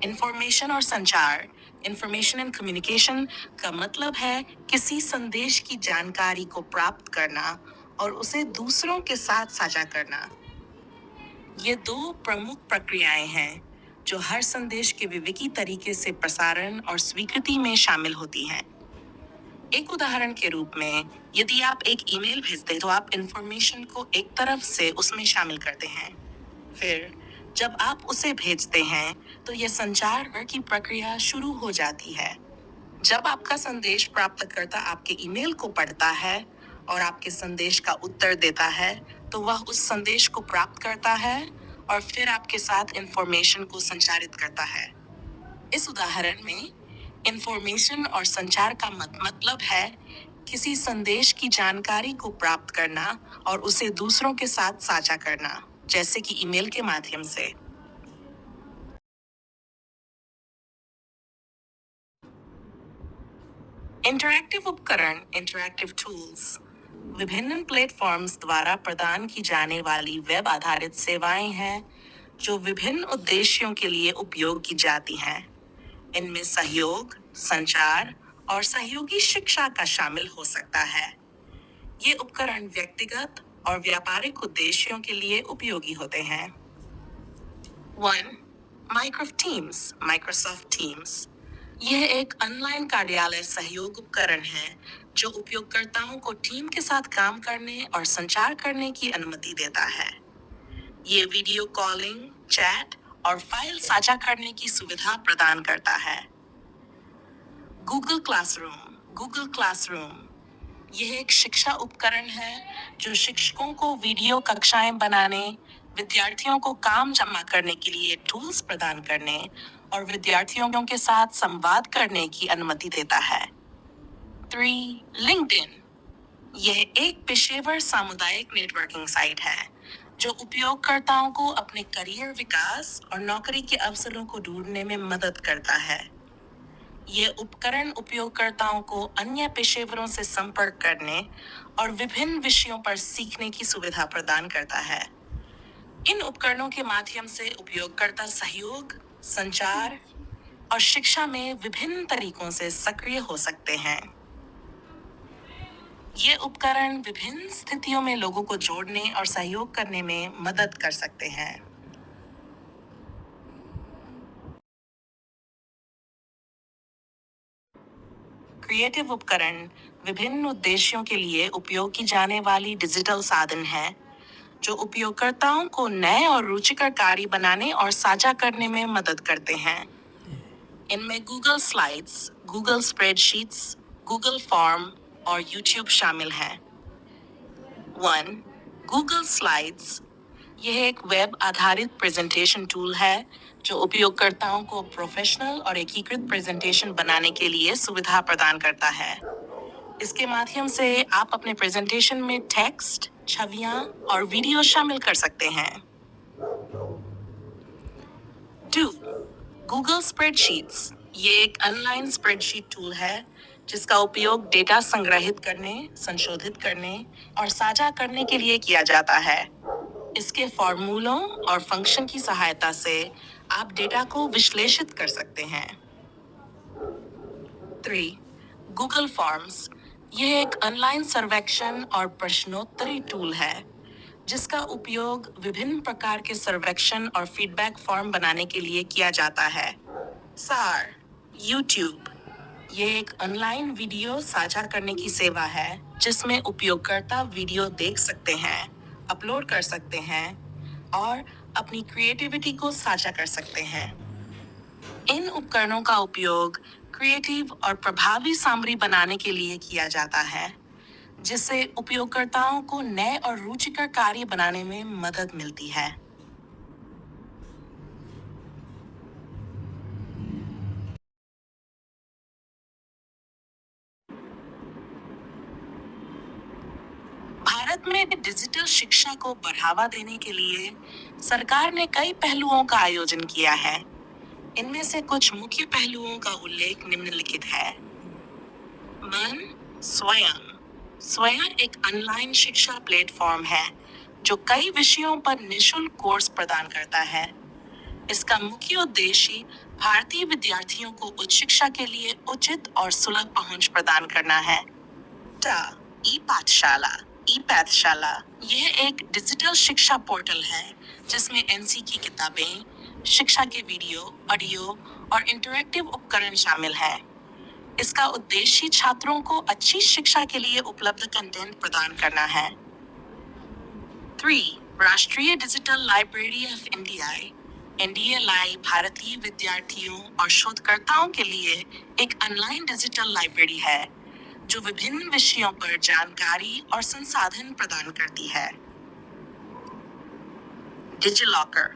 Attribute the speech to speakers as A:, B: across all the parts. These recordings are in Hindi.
A: इंफॉर्मेशन और संचार, इंफॉर्मेशन एंड कम्युनिकेशन का मतलब है किसी संदेश की जानकारी को प्राप्त करना और उसे दूसरों के साथ साझा करना। ये दो प्रमुख प्रक्रियाएं हैं जो हर संदेश के विवेकी तरीके से प्रसारण और स्वीकृति में शामिल होती हैं। एक उदाहरण के रूप में, यदि आप एक ईमेल भेजते हैं तो आप इंफॉर्मेशन को एक तरफ से उसमें शामिल करते हैं। फिर जब आप उसे भेजते हैं तो यह संचार की प्रक्रिया शुरू हो जाती है। जब आपका संदेश प्राप्तकर्ता आपके ईमेल को पढ़ता है और आपके संदेश का उत्तर देता है, तो वह उस संदेश को प्राप्त करता है और फिर आपके साथ इंफॉर्मेशन को संचारित करता है। इस उदाहरण में इंफॉर्मेशन और संचार का मतलब है किसी संदेश की जानकारी को प्राप्त करना और उसे दूसरों के साथ साझा करना, जैसे कि ईमेल के माध्यम से। इंटरैक्टिव उपकरण, इंटरैक्टिव टूल्स, विभिन्न प्लेटफॉर्म्स द्वारा प्रदान की जाने वाली वेब आधारित सेवाएं हैं जो विभिन्न उद्देश्यों के लिए उपयोग की जाती हैं। इनमें सहयोग, संचार और सहयोगी शिक्षा का शामिल हो सकता है। ये उपकरण व्यक्तिगत और व्यापारिक उद्देश्यों के लिए उपयोगी होते हैं। 1. Microsoft teams. यह एक ऑनलाइन कार्यालय सहयोग उपकरण है जो उपयोगकर्ताओं को टीम के साथ काम करने और संचार करने की अनुमति देता है। ये वीडियो कॉलिंग, चैट और फाइल साझा करने की सुविधा प्रदान करता है। गूगल क्लासरूम यह एक शिक्षा उपकरण है जो शिक्षकों को वीडियो कक्षाएं बनाने, विद्यार्थियों को काम जमा करने के लिए टूल्स प्रदान करने और विद्यार्थियों के साथ संवाद करने की अनुमति देता है। 3. लिंक्डइन। यह एक पेशेवर सामुदायिक नेटवर्किंग साइट है जो उपयोगकर्ताओं को अपने करियर विकास और नौकरी के अवसरों को ढूंढने में मदद करता है। यह उपकरण उपयोगकर्ताओं को अन्य पेशेवरों से संपर्क करने और विभिन्न विषयों पर सीखने की सुविधा प्रदान करता है। इन उपकरणों के माध्यम से उपयोगकर्ता सहयोग, संचार और शिक्षा में विभिन्न तरीकों से सक्रिय हो सकते हैं। ये उपकरण विभिन्न स्थितियों में लोगों को जोड़ने और सहयोग करने में मदद कर सकते हैं। क्रिएटिव उपकरण विभिन्न उद्देश्यों के लिए उपयोग की जाने वाली डिजिटल साधन है जो उपयोगकर्ताओं को नए और रुचिकर कार्य बनाने और साझा करने में मदद करते हैं। इनमें Google slides, Google spreadsheets, Google form और यूट्यूब शामिल हैं। 1. Google slides. यह एक वेब आधारित प्रेजेंटेशन टूल है जो उपयोगकर्ताओं को प्रोफेशनल और एकीकृत प्रेजेंटेशन बनाने के लिए सुविधा प्रदान करता है। इसके माध्यम से आप अपने प्रेजेंटेशन में टेक्स्ट, छवियां और वीडियो शामिल कर सकते हैं। 2. Google spreadsheets. ये एक ऑनलाइन स्प्रेडशीट टूल है जिसका उपयोग डेटा संग्रहित करने, संशोधित करने और साझा करने के लिए किया जाता है। इसके फॉर्मूलों और फंक्शन की सहायता से आप डेटा को विश्लेषित कर सकते हैं। 3. Google forms. यह एक ऑनलाइन सर्वेक्षण और प्रश्नोत्तरी टूल है जिसका उपयोग विभिन्न प्रकार के सर्वेक्षण और फीडबैक फॉर्म बनाने के लिए किया जाता है। सार। यूट्यूब। यह एक ऑनलाइन वीडियो साझा करने की सेवा है जिसमें उपयोगकर्ता वीडियो देख सकते हैं, अपलोड कर सकते हैं और अपनी क्रिएटिविटी को साझा कर सकते हैं। इन उपकरणों का उपयोग क्रिएटिव और प्रभावी सामग्री बनाने के लिए किया जाता है जिससे उपयोगकर्ताओं को नए और रुचिकर कार्य बनाने में मदद मिलती है। भारत में डिजिटल शिक्षा को बढ़ावा देने के लिए सरकार ने कई पहलुओं का आयोजन किया है। इनमें से कुछ मुख्य पहलुओं का उल्लेख निम्नलिखित है। मन स्वयं एक ऑनलाइन शिक्षा प्लेटफॉर्म है जो कई विषयों पर निःशुल्क कोर्स प्रदान करता है। इसका मुख्य उद्देश्य भारतीय विद्यार्थियों को उच्च शिक्षा के लिए उचित और सुलभ पहुंच प्रदान करना है। ई पाठशाला। ई पाठशाला यह एक डिजिटल शिक्षा पोर्टल है जिसमें एनसी की किताबें, शिक्षा के वीडियो, ऑडियो और इंटरैक्टिव उपकरण शामिल हैं। इसका उद्देश्य छात्रों को अच्छी शिक्षा के लिए उपलब्ध कंटेंट प्रदान करना है। 3. राष्ट्रीय digital library of India. NDLI भारतीय विद्यार्थियों और शोधकर्ताओं के लिए एक ऑनलाइन डिजिटल लाइब्रेरी है जो विभिन्न विषयों पर जानकारी और संसाधन प्रदान करती है। डिजिलॉकर।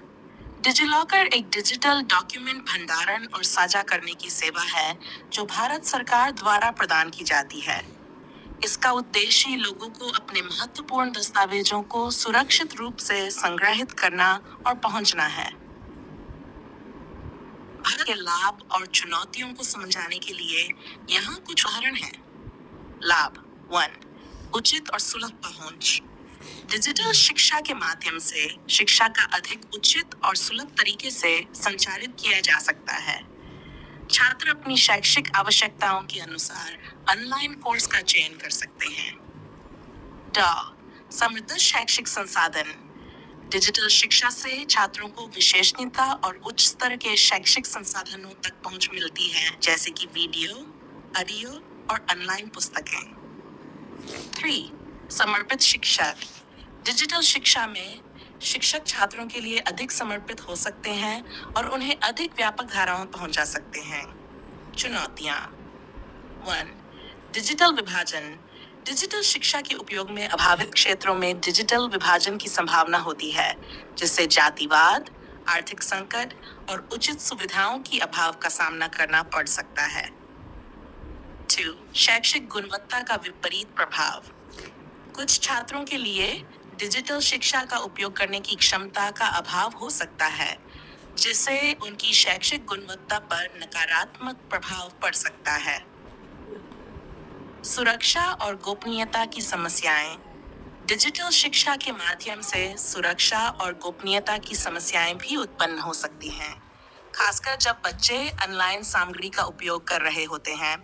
A: डिजिलॉकर एक डिजिटल डॉक्यूमेंट भंडारण और साझा करने की सेवा है जो भारत सरकार द्वारा प्रदान की जाती है। इसका उद्देश्य लोगों को अपने महत्वपूर्ण दस्तावेजों को सुरक्षित रूप से संग्रहित करना और पहुंचना है। भारत के लाभ और चुनौतियों को समझाने के लिए यहाँ कुछ उदाहरण हैं। लाभ 1. उचित और सुलभ पहुंच। डिजिटल शिक्षा के माध्यम से शिक्षा का अधिक उचित और सुलभ तरीके से संचारित किया जा सकता है। छात्र अपनी शैक्षिक आवश्यकताओं के अनुसार ऑनलाइन कोर्स का चयन कर सकते हैं। समृद्ध शैक्षिक संसाधन। डिजिटल शिक्षा से छात्रों को विशेषज्ञता और उच्च स्तर के शैक्षिक संसाधनों तक पहुंच मिलती है, जैसे कि वीडियो, ऑडियो और ऑनलाइन पुस्तकें। 3. समर्पित शिक्षा। डिजिटल शिक्षा में शिक्षक छात्रों के लिए अधिक समर्पित हो सकते हैं और उन्हें अधिक व्यापक धाराओं पहुंचा सकते हैं। चुनौतियां। 1. डिजिटल विभाजन। डिजिटल शिक्षा के उपयोग में अभावित क्षेत्रों में डिजिटल विभाजन की संभावना होती है, जिससे जातिवाद, आर्थिक संकट और उचित सुविधाओं की अभाव का सामना करना पड़ सकता है। 2. शैक्षिक गुणवत्ता का विपरीत प्रभाव। कुछ छात्रों के लिए डिजिटल शिक्षा का उपयोग करने की क्षमता का अभाव हो सकता है, जिससे उनकी शैक्षिक गुणवत्ता पर नकारात्मक प्रभाव पड़ सकता है। सुरक्षा और गोपनीयता की समस्याएं। डिजिटल शिक्षा के माध्यम से सुरक्षा और गोपनीयता की समस्याएं भी उत्पन्न हो सकती हैं, खासकर जब बच्चे ऑनलाइन सामग्री का उपयोग कर रहे होते हैं।